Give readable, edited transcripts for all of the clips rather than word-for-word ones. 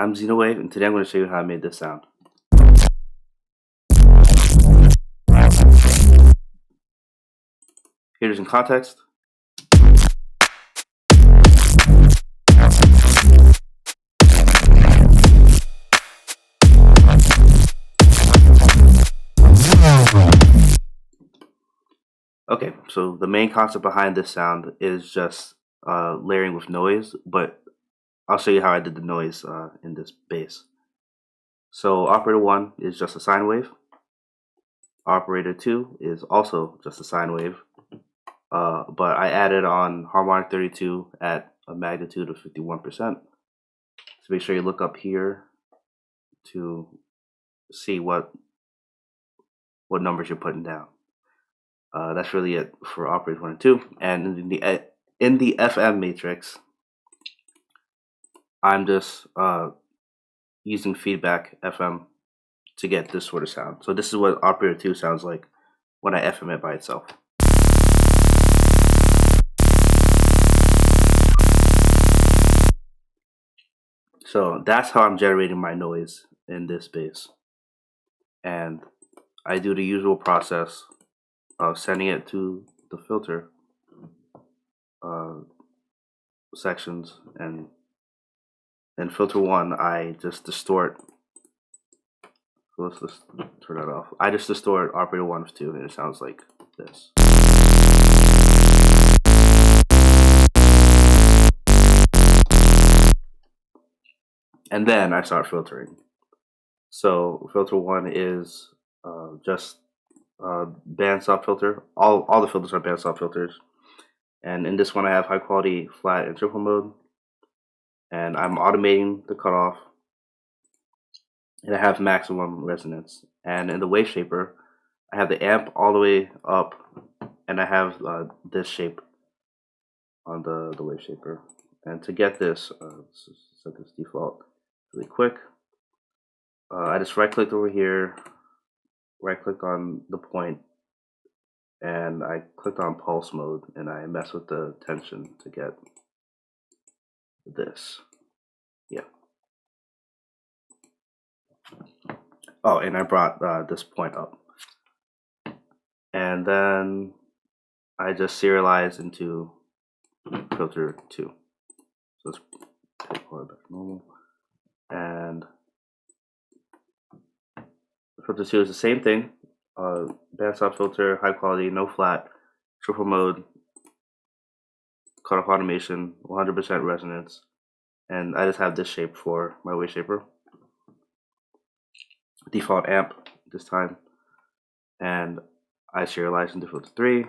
I'm Xenowave, and today I'm going to show you how I made this sound. Here's in context. Okay, so the main concept behind this sound is just layering with noise, but I'll show you how I did the noise in this bass. So operator 1 is just a sine wave. Operator 2 is also just a sine wave, but I added on harmonic 32 at a magnitude of 51%. So make sure you look up here to see what numbers you're putting down. That's really it for operators 1 and 2. And in the FM matrix, I'm just using feedback FM to get this sort of sound. So this is what operator 2 sounds like when I FM it by itself. So that's how I'm generating my noise in this bass. And I do the usual process of sending it to the filter sections, and in filter 1 I just distort. So let's just turn that off. I just distort operator 1 of 2 and it sounds like this. And then I start filtering. So filter 1 is just bandstop filter. All the filters are bandstop filters. And in this one I have high quality, flat, and triple mode. And I'm automating the cutoff. And I have maximum resonance. And in the wave shaper, I have the amp all the way up, and I have this shape on the wave shaper. And to get this, let's set this default really quick. I just right clicked over here, right click on the point, and I clicked on pulse mode, and I mess with the tension to get this. Yeah. Oh, and I brought this point up. And then I just serialize into filter 2. So let's take it back to normal. And filter 2 is the same thing. Bandstop filter, high quality, no flat, triple mode, cutoff automation, 100% resonance. And I just have this shape for my wave shaper. Default amp this time. And I serialize into filter 3.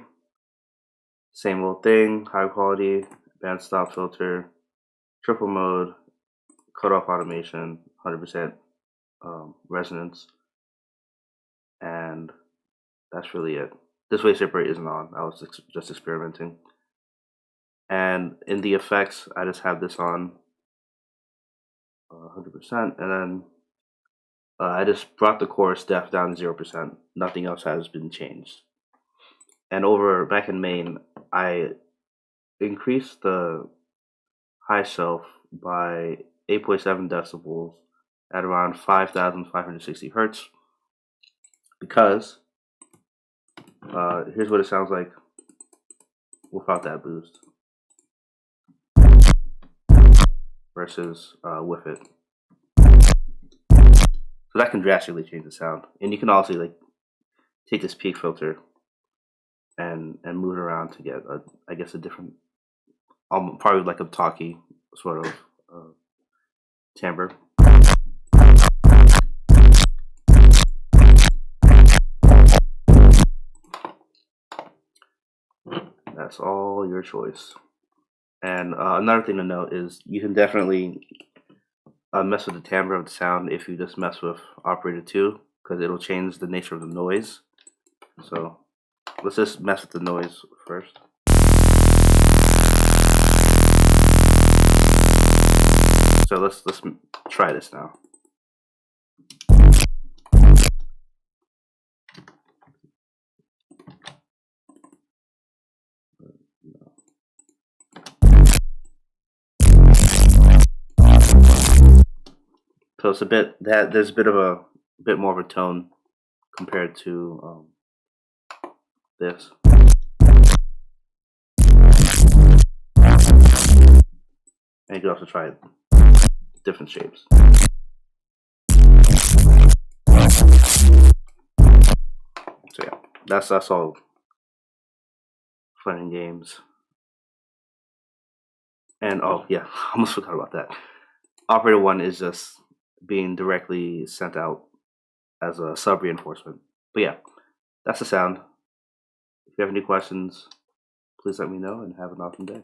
Same old thing, high quality, bandstop filter, triple mode, cutoff automation, 100% resonance. And that's really it. This wave shaper isn't on. I was just experimenting. And in the effects, I just have this on 100%, and then I just brought the chorus depth down to 0%. Nothing else has been changed. And over back in main, I increased the high shelf by 8.7 decibels at around 5,560 hertz. Because here's what it sounds like without that boost versus with it. So that can drastically change the sound. And you can also like take this peak filter and move it around to get I guess a different, probably like a talkie sort of timbre. That's all your choice. And another thing to note is you can definitely mess with the timbre of the sound if you just mess with operator 2, because it'll change the nature of the noise. So let's just mess with the noise first. So let's try this now. So it's a bit there's a bit more of a tone compared to this. And you can also try different shapes. So yeah, that's all fun and games. And oh yeah, I almost forgot about that. Operator 1 is just being directly sent out as a sub reinforcement. But yeah, that's the sound. If you have any questions, please let me know and have an awesome day.